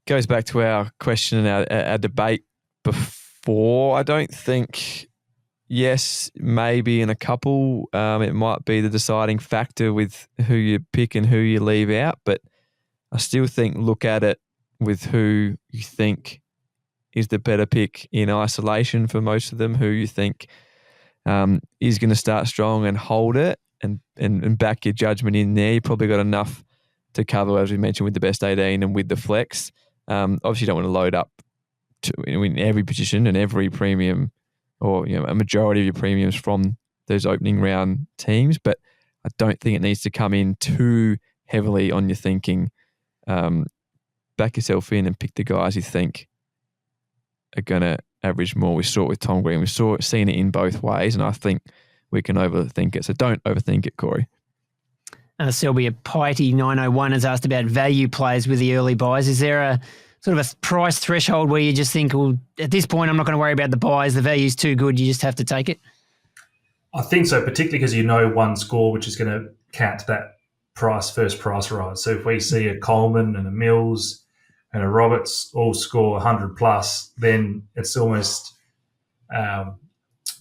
Goes back to our question and our debate before. I don't think, yes, maybe in a couple, it might be the deciding factor with who you pick and who you leave out, but I still think look at it with who you think is the better pick in isolation for most of them, who you think is going to start strong and hold it and back your judgment in there. You probably got enough to cover, as we mentioned, with the best 18 and with the flex. Obviously, you don't want to load up in every position and every premium, or a majority of your premiums from those opening round teams, but I don't think it needs to come in too heavily on your thinking. Back yourself in and pick the guys you think are going to average more. We saw it with Tom Green. We've seen it in both ways, and I think we can overthink it. So don't overthink it, Corey. Selby, a Piety 901 has asked about value players with the early buys. Is there a sort of a price threshold where you just think, well, at this point, I'm not going to worry about the buys. The value's too good. You just have to take it? I think so, particularly because one score which is going to count that first price rise. So if we see a Coleman and a Mills and a Roberts all score 100 plus, then it's almost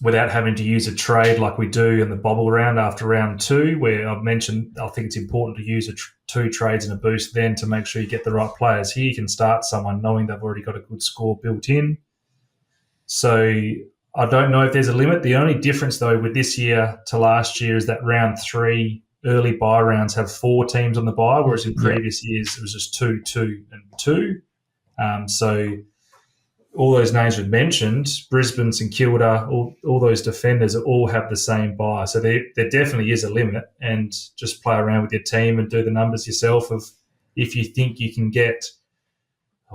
without having to use a trade like we do in the bobble round after round 2, where I've mentioned I think it's important to use 2 trades and a boost then to make sure you get the right players. Here you can start someone knowing they've already got a good score built in. So I don't know if there's a limit. The only difference, though, with this year to last year is that round 3 early buy rounds have 4 teams on the buy, whereas in previous years it was just 2, 2, and 2. So all those names we've mentioned, Brisbane, St Kilda, all those defenders all have the same buy. So there definitely is a limit, and just play around with your team and do the numbers yourself of if you think you can get,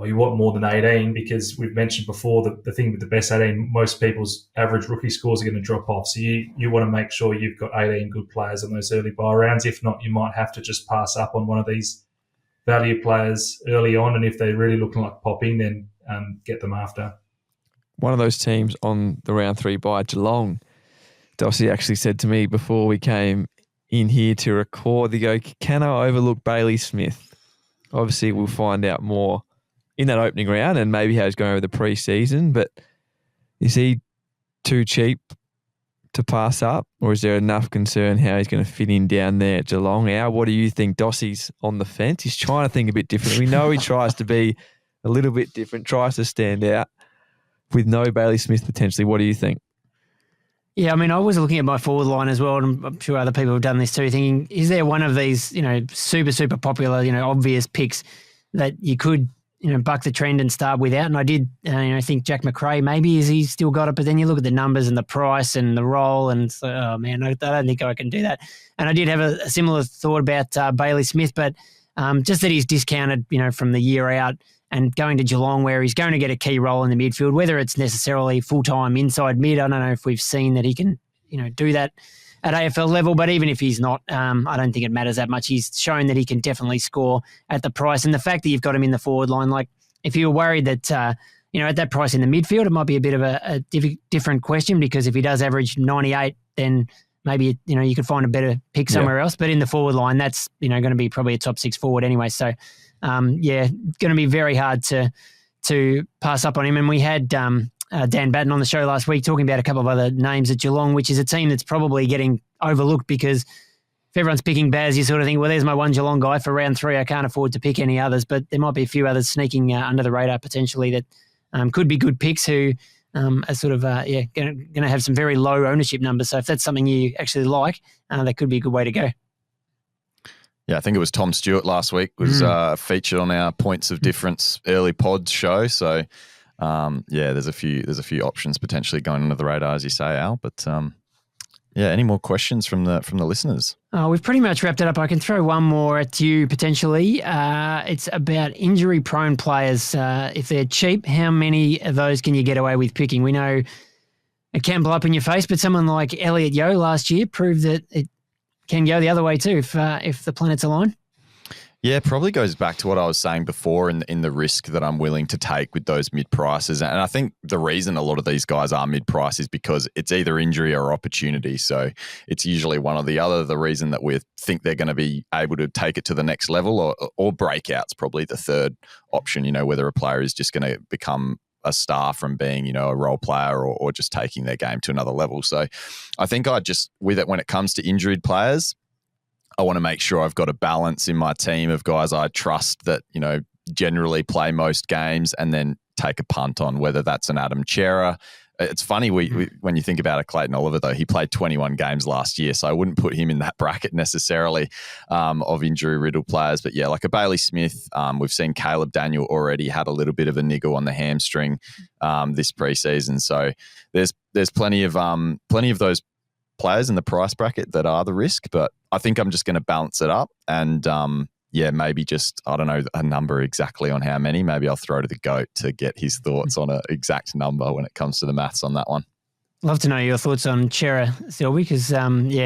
you want more than 18, because we've mentioned before the thing with the best 18, most people's average rookie scores are going to drop off. So you want to make sure you've got 18 good players on those early buy rounds. If not, you might have to just pass up on one of these value players early on, and if they're really looking like popping, then get them after. One of those teams on the round 3 buy, Geelong, Dossie actually said to me before we came in here to record. They go, can I overlook Bailey Smith? Obviously, we'll find out more in that opening round and maybe how he's going over the preseason. But is he too cheap to pass up, or is there enough concern how he's going to fit in down there at Geelong? Al, what do you think? Dossie's on the fence. He's trying to think a bit different. We know he tries to be a little bit different, tries to stand out with no Bailey Smith potentially. What do you think? Yeah, I mean, I was looking at my forward line as well, and I'm sure other people have done this too, thinking, is there one of these, super, super popular, obvious picks that you could, buck the trend and start without? And I did, think Jack McRae, maybe is he still got it, but then you look at the numbers and the price and the role and it's like, oh man, I don't think I can do that. And I did have a similar thought about Bailey Smith, but just that he's discounted, from the year out and going to Geelong where he's going to get a key role in the midfield, whether it's necessarily full-time inside mid. I don't know if we've seen that he can, do that at AFL level, but even if he's not, I don't think it matters that much. He's shown that he can definitely score at the price. And the fact that you've got him in the forward line, like if you were worried that, at that price in the midfield, it might be a bit of a different question, because if he does average 98, then maybe, you could find a better pick somewhere else. But in the forward line, that's, going to be probably a top 6 forward anyway. So, going to be very hard to pass up on him. And we had Dan Batten on the show last week talking about a couple of other names at Geelong, which is a team that's probably getting overlooked, because if everyone's picking Baz, you sort of think, well, there's my one Geelong guy for round 3. I can't afford to pick any others, but there might be a few others sneaking under the radar potentially that could be good picks who are sort of, going to have some very low ownership numbers. So if that's something you actually like, that could be a good way to go. Yeah, I think it was Tom Stewart last week was featured on our Points of Difference early pods show. So, there's a few options potentially going under the radar, as you say, Al. But any more questions from the listeners? We've pretty much wrapped it up. I can throw one more at you potentially. It's about injury-prone players. If they're cheap, how many of those can you get away with picking? We know it can blow up in your face, but someone like Elliot Yeo last year proved that it can go the other way too if the planets align. Yeah, probably goes back to what I was saying before in the risk that I'm willing to take with those mid-prices. And I think the reason a lot of these guys are mid-price is because it's either injury or opportunity. So it's usually one or the other. The reason that we think they're going to be able to take it to the next level, or breakouts, probably the third option, whether a player is just going to become a star from being, a role player or just taking their game to another level. So I think with it, when it comes to injured players, I want to make sure I've got a balance in my team of guys I trust that, generally play most games, and then take a punt on, whether that's an Adam Chera. It's funny, when you think about a Clayton Oliver, though, he played 21 games last year, so I wouldn't put him in that bracket necessarily of injury-riddled players. But yeah, like a Bailey Smith, we've seen Caleb Daniel already had a little bit of a niggle on the hamstring this preseason. So there's plenty of those players in the price bracket that are the risk, but I think I'm just going to balance it up and maybe just, I don't know a number exactly on how many. Maybe I'll throw to the GOAT to get his thoughts on an exact number when it comes to the maths on that one. Love to know your thoughts on Chera, Selby, because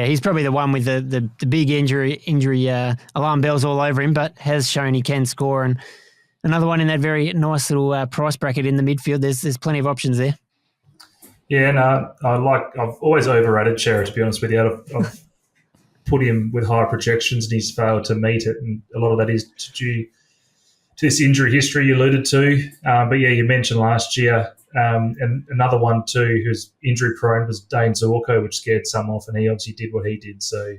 he's probably the one with the big injury alarm bells all over him, but has shown he can score. And another one in that very nice little price bracket in the midfield. There's plenty of options there. Yeah, no, I've always overrated Chera, to be honest with you. I've put him with high projections and he's failed to meet it, and a lot of that is due to this injury history you alluded to. But yeah, you mentioned last year, and another one too who's injury prone was Dane Zorko, which scared some off, and he obviously did what he did. So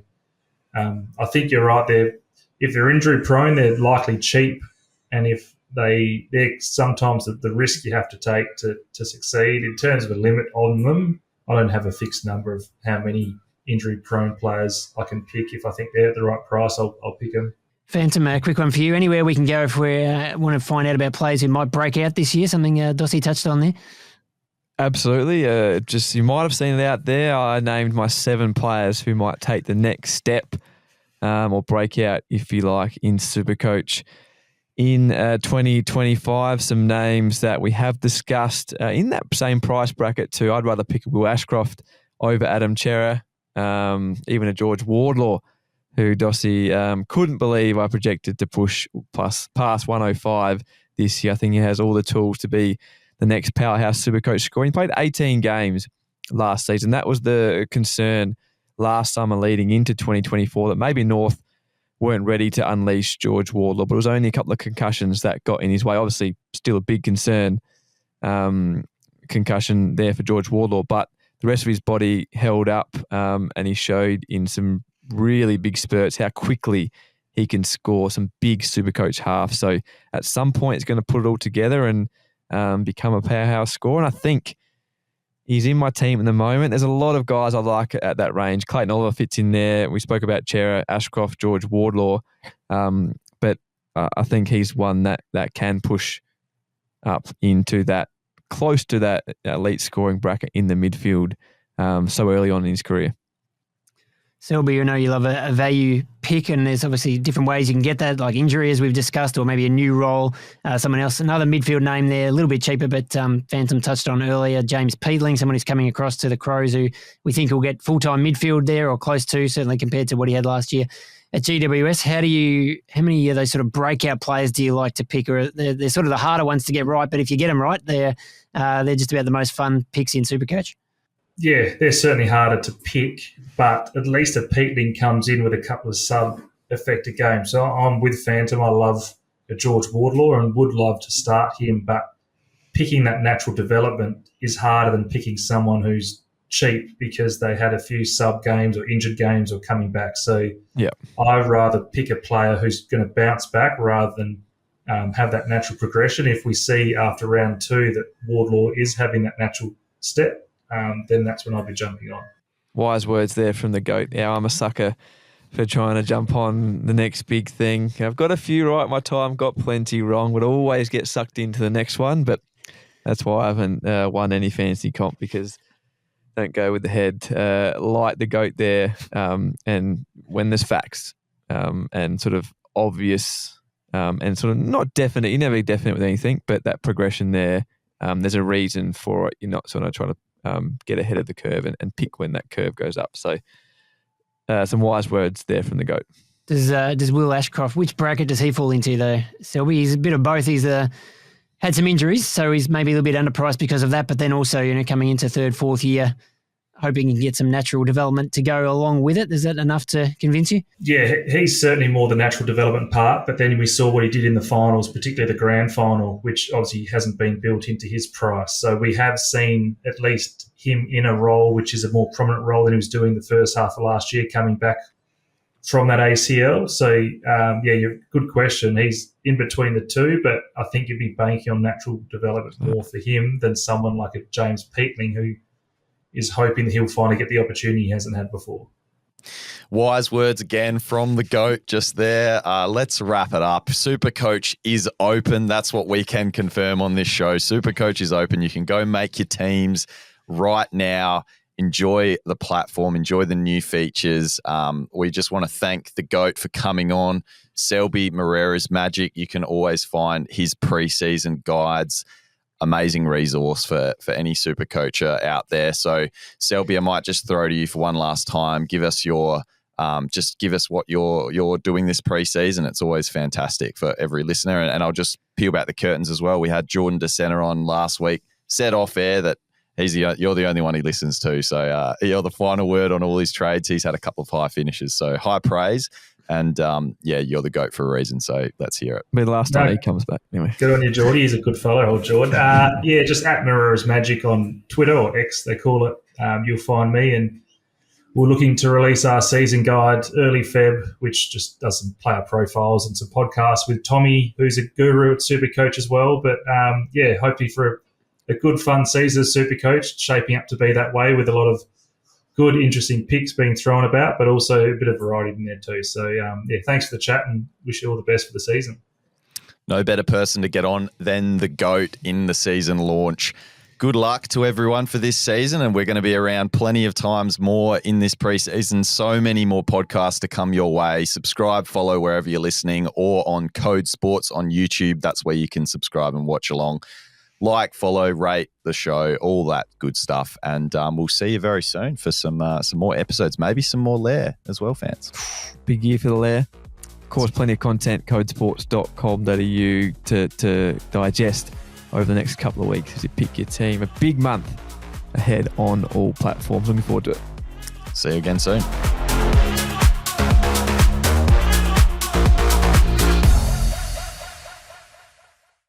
I think you're right there. If they're injury prone, they're likely cheap, and if they're sometimes the risk you have to take to succeed. In terms of a limit on them, I don't have a fixed number of how many injury-prone players I can pick. If I think they're at the right price, I'll pick them. Phantom, a quick one for you. Anywhere we can go if we want to find out about players who might break out this year, something Dossie touched on there? Absolutely. You might have seen it out there. I named my 7 players who might take the next step or break out, if you like, in SuperCoach. In 2025, some names that we have discussed in that same price bracket too. I'd rather pick Will Ashcroft over Adam Chera, even a George Wardlaw, who Dossie couldn't believe I projected to push past 105 this year. I think he has all the tools to be the next powerhouse SuperCoach scorer. He played 18 games last season. That was the concern last summer leading into 2024 that maybe North weren't ready to unleash George Wardlaw, but it was only a couple of concussions that got in his way. Obviously, still a big concern, concussion there for George Wardlaw, but the rest of his body held up, and he showed in some really big spurts how quickly he can score some big Supercoach halves. So at some point, he's going to put it all together and become a powerhouse scorer. And I think he's in my team at the moment. There's a lot of guys I like at that range. Clayton Oliver fits in there. We spoke about Chera, Ashcroft, George Wardlaw. But I think he's one that can push up into that, close to that elite scoring bracket in the midfield so early on in his career. Selby, you know you love a value pick, and there's obviously different ways you can get that, like injury, as we've discussed, or maybe a new role, someone else. Another midfield name there, a little bit cheaper, but Phantom touched on earlier, James Peatling, someone who's coming across to the Crows who we think will get full-time midfield there, or close to, certainly compared to what he had last year at GWS. How many of those sort of breakout players do you like to pick? Or they're sort of the harder ones to get right, but if you get them right, they're just about the most fun picks in Supercoach. Yeah, they're certainly harder to pick, but at least a Peatling comes in with a couple of sub-affected games. So I'm with Phantom. I love George Wardlaw and would love to start him, but picking that natural development is harder than picking someone who's cheap because they had a few sub-games or injured games or coming back. So I'd rather pick a player who's going to bounce back rather than have that natural progression. If we see after round 2 that Wardlaw is having that natural step, then that's when I'll be jumping on. Wise words there from the GOAT. Yeah, I'm a sucker for trying to jump on the next big thing. I've got a few right my time, got plenty wrong, would always get sucked into the next one, but that's why I haven't won any fantasy comp, because don't go with the head. Like the GOAT there, and when there's facts and sort of obvious and sort of not definite, you're never definite with anything, but that progression there, there's a reason for it. You're not sort of trying to get ahead of the curve and pick when that curve goes up. So some wise words there from the GOAT. Does Will Ashcroft, which bracket does he fall into though? Selby, he's a bit of both. He's had some injuries, so he's maybe a little bit underpriced because of that, but then also, coming into third, fourth year, hoping he can get some natural development to go along with it. Is that enough to convince you? Yeah, he's certainly more the natural development part, but then we saw what he did in the finals, particularly the grand final, which obviously hasn't been built into his price. So we have seen at least him in a role which is a more prominent role than he was doing the first half of last year, coming back from that ACL. So, good question. He's in between the two, but I think you'd be banking on natural development more for him than someone like a James Peatling, who is hoping that he'll finally get the opportunity he hasn't had before. Wise words again from the GOAT just there. Let's wrap it up. SuperCoach is open. That's what we can confirm on this show. SuperCoach is open. You can go make your teams right now. Enjoy the platform. Enjoy the new features. We just want to thank the GOAT for coming on. Selby Moreira's Magic. You can always find his preseason guides. Amazing resource for any super coacher out there. So Selby, I might just throw to you for one last time. Give us your give us what you're doing this preseason. It's always fantastic for every listener. And I'll just peel back the curtains as well. We had Jordan DeCenter on last week. Said off air that you're the only one he listens to. So you're the final word on all his trades. He's had a couple of high finishes. So high praise. And you're the GOAT for a reason. So let's hear it. Be the last time he comes back. Anyway. Good on you, Geordie. He's a good fellow, old Jordan. Just at Moreira's Magic on Twitter, or X, they call it. You'll find me. And we're looking to release our season guide early Feb, which just does some player profiles and some podcasts with Tommy, who's a guru at SuperCoach as well. But hopefully for a good, fun season as SuperCoach, shaping up to be that way, with a lot of good, interesting picks being thrown about, but also a bit of variety in there too. So, thanks for the chat and wish you all the best for the season. No better person to get on than the GOAT in the season launch. Good luck to everyone for this season, and we're going to be around plenty of times more in this preseason. So many more podcasts to come your way. Subscribe, follow wherever you're listening, or on Code Sports on YouTube. That's where you can subscribe and watch along. Like, follow, rate the show, all that good stuff. And we'll see you very soon for some more episodes, maybe some more Lair as well, fans. Big year for the Lair. Of course, plenty of content, codesports.com.au to digest over the next couple of weeks as you pick your team. A big month ahead on all platforms. Looking forward to it. See you again soon.